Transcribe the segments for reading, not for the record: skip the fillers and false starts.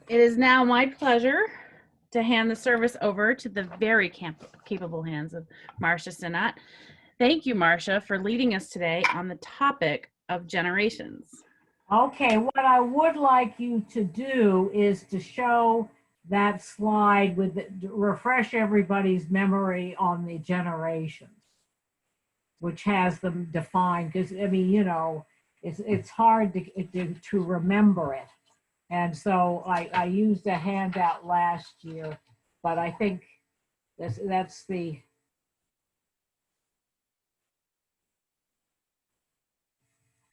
It is now my pleasure to hand the service over to the very capable hands of Marcia Synnott. Thank you, Marcia, for leading us today on the topic of generations. Okay, what I would like you to do is to show that slide with refresh everybody's memory on the generations, which has them defined. Because I mean, it's hard to remember it, and so I used a handout last year, but I think that's the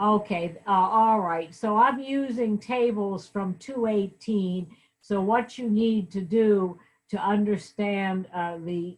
Okay, all right. So I'm using tables from 218. So what you need to do to understand the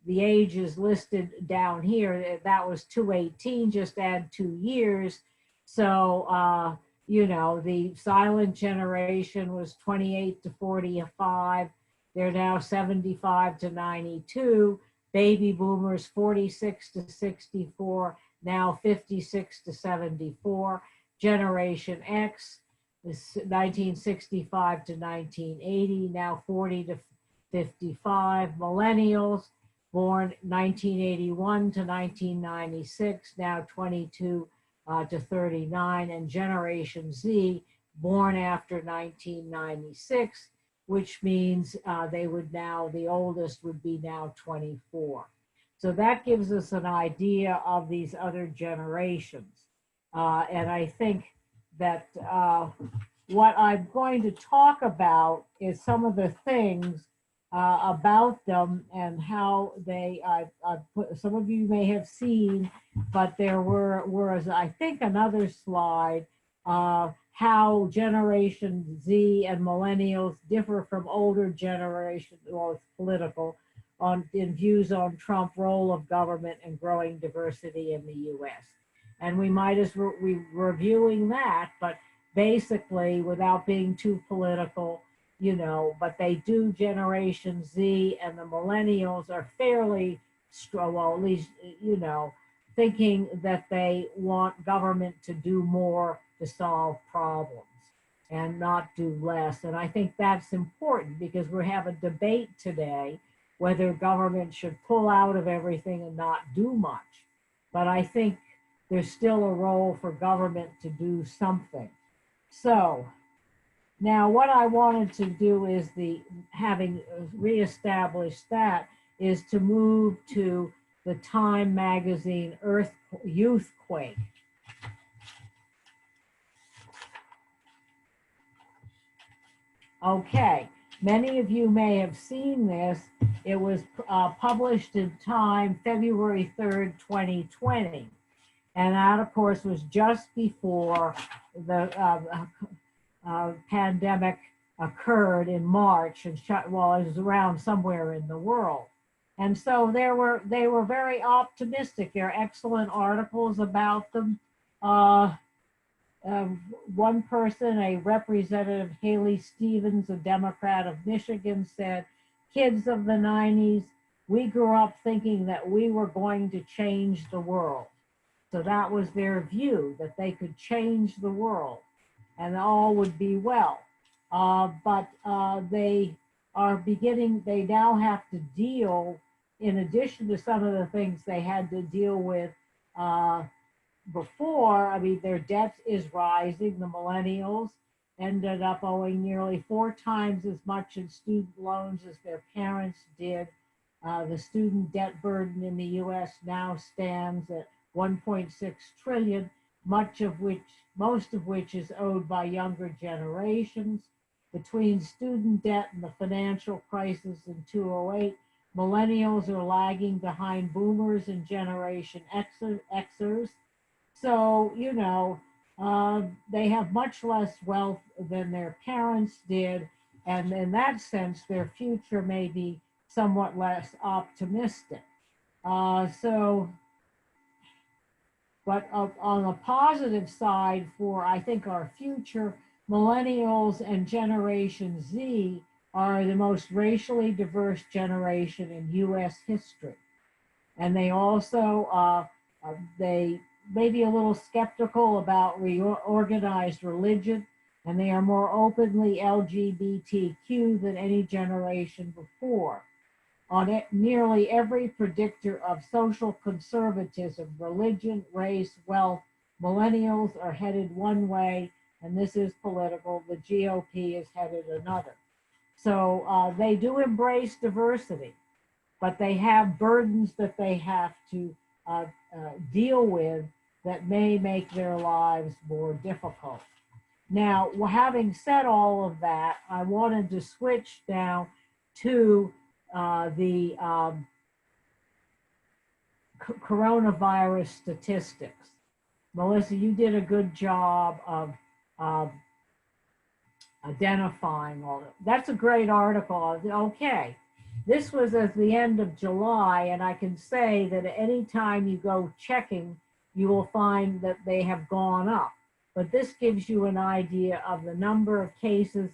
ages listed down here, that was 218, just add 2 years. So, the silent generation was 28 to 45. They're now 75 to 92. Baby boomers, 46 to 64, now 56 to 74. Generation X is 1965 to 1980, now 40 to 55. Millennials, born 1981 to 1996, now 22 to 39. And Generation Z, born after 1996, which means the oldest would be now 24. So that gives us an idea of these other generations. And I think that what I'm going to talk about is some of the things about them and how some of you may have seen, but there was, I think, another slide, how Generation Z and millennials differ from older generations, well, it's political, in views on Trump role of government and growing diversity in the U.S. And we might as well be reviewing that, but basically without being too political, but they do Generation Z and the millennials are fairly strong, well, at least, thinking that they want government to do more to solve problems and not do less. And I think that's important because we have a debate today whether government should pull out of everything and not do much. But I think there's still a role for government to do something. So now what I wanted to do is having reestablished that is to move to the Time magazine Earth Youthquake. Okay, many of you may have seen this. It was published in Time February 3rd, 2020. And that, of course, was just before the pandemic occurred in March, and it was around somewhere in the world. And so they were very optimistic. There are excellent articles about them. One person, a representative, Haley Stevens, a Democrat of Michigan, said, "Kids of the 90s, we grew up thinking that we were going to change the world." So that was their view, that they could change the world and all would be well. But they now have to deal, in addition to some of the things they had to deal with before, I mean, their debt is rising. The millennials ended up owing nearly 4 times as much in student loans as their parents did. The student debt burden in the US now stands at 1.6 trillion, most of which is owed by younger generations. Between student debt and the financial crisis in 2008, millennials are lagging behind boomers and Generation Xers. So, they have much less wealth than their parents did. And in that sense, their future may be somewhat less optimistic. But on the positive side for, I think, our future, millennials and Generation Z are the most racially diverse generation in US history. And they also, they may be a little skeptical about reorganized religion, and they are more openly LGBTQ than any generation before. On nearly every predictor of social conservatism, religion, race, wealth, millennials are headed one way, and this is political. The GOP is headed another. So they do embrace diversity, but they have burdens that they have to deal with that may make their lives more difficult. Now, having said all of that, I wanted to switch now to the coronavirus statistics. Melissa, you did a good job of identifying all of it. That's a great article. Okay, this was at the end of July, and I can say that at any time you go checking, you will find that they have gone up. But this gives you an idea of the number of cases,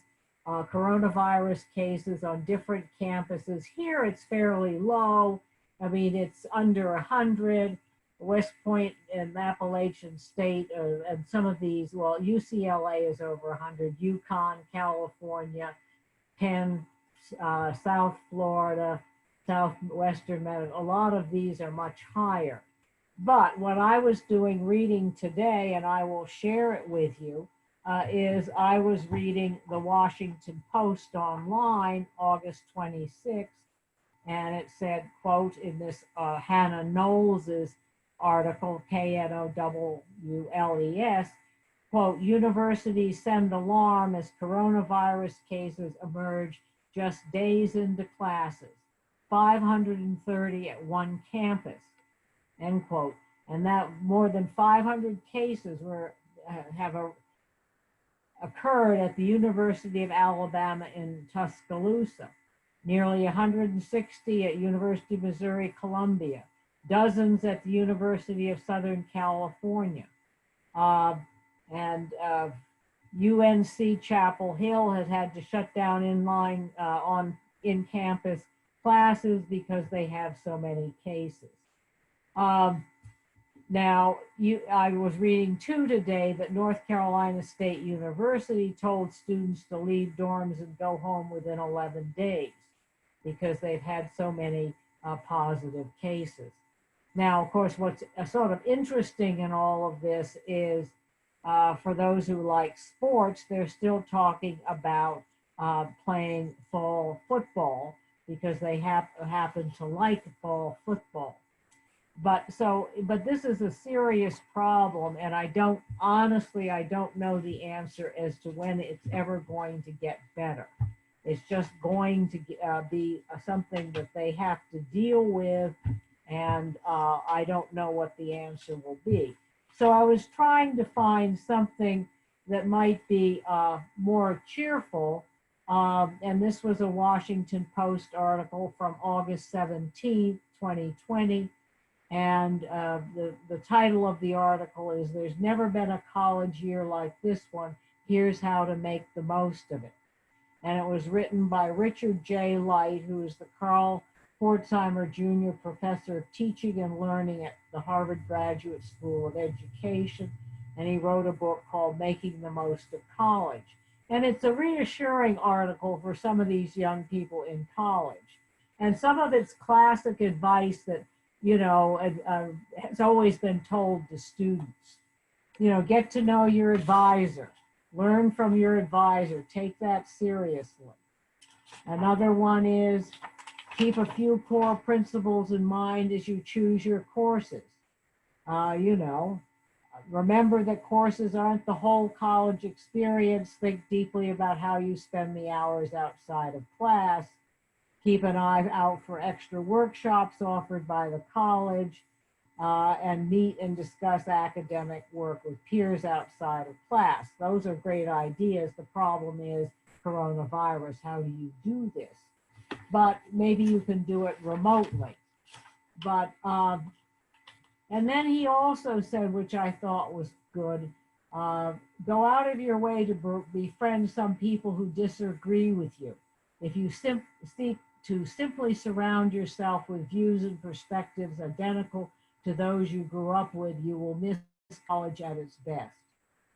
coronavirus cases on different campuses. Here it's fairly low. I mean, it's under 100. West Point and Appalachian State, and some of these, well, UCLA is over 100, Yukon, California, Penn, South Florida, Southwestern, a lot of these are much higher. But what I was doing reading today, and I will share it with you, is I was reading the Washington Post online, August 26th, and it said, quote, in this Hannah Knowles's article, Knowles, quote, universities send alarm as coronavirus cases emerge just days into classes, 530 at one campus, end quote. And that more than 500 cases have occurred at the University of Alabama in Tuscaloosa, nearly 160 at University of Missouri, Columbia, dozens at the University of Southern California. And UNC Chapel Hill has had to shut down in-campus classes because they have so many cases. Now, I was reading too today that North Carolina State University told students to leave dorms and go home within 11 days because they've had so many positive cases. Now, of course, what's sort of interesting in all of this is for those who like sports, they're still talking about playing fall football because they happen to like fall football. But this is a serious problem, and I don't know the answer as to when it's ever going to get better. It's just going to be something that they have to deal with, and I don't know what the answer will be. So I was trying to find something that might be more cheerful, and this was a Washington Post article from August 17, 2020. And the title of the article is "There's Never Been a College Year Like This One. Here's How to Make the Most of It." And it was written by Richard J. Light, who is the Carl Pforzheimer Jr. Professor of Teaching and Learning at the Harvard Graduate School of Education. And he wrote a book called Making the Most of College. And it's a reassuring article for some of these young people in college. And some of it's classic advice that has always been told to students. Get to know your advisor, learn from your advisor, take that seriously. Another one is keep a few core principles in mind as you choose your courses. Remember that courses aren't the whole college experience. Think deeply about how you spend the hours outside of class. Keep an eye out for extra workshops offered by the college, and meet and discuss academic work with peers outside of class. Those are great ideas. The problem is coronavirus. How do you do this? But maybe you can do it remotely. But and then he also said, which I thought was good, go out of your way to befriend some people who disagree with you. If you seek to simply surround yourself with views and perspectives identical to those you grew up with, you will miss college at its best.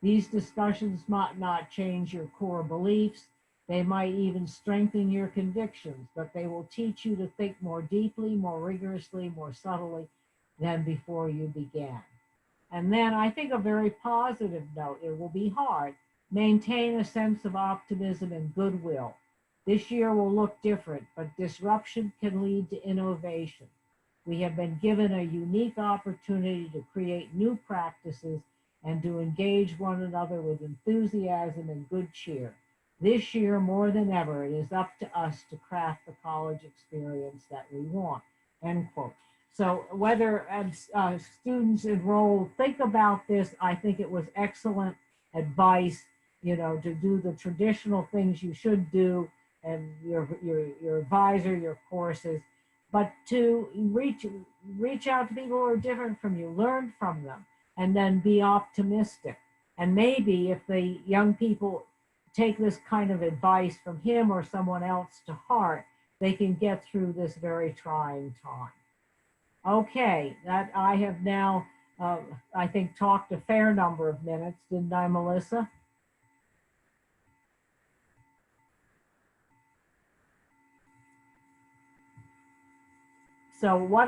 These discussions might not change your core beliefs. They might even strengthen your convictions, but they will teach you to think more deeply, more rigorously, more subtly than before you began. And then I think a very positive note, it will be hard. Maintain a sense of optimism and goodwill. This year will look different, but disruption can lead to innovation. We have been given a unique opportunity to create new practices and to engage one another with enthusiasm and good cheer. This year, more than ever, it is up to us to craft the college experience that we want. End quote. So whether students enroll, think about this. I think it was excellent advice, to do the traditional things you should do and your advisor, your courses, but to reach out to people who are different from you, learn from them, and then be optimistic. And maybe if the young people take this kind of advice from him or someone else to heart, they can get through this very trying time. Okay, that I have now, I think, talked a fair number of minutes, didn't I, Melissa? So what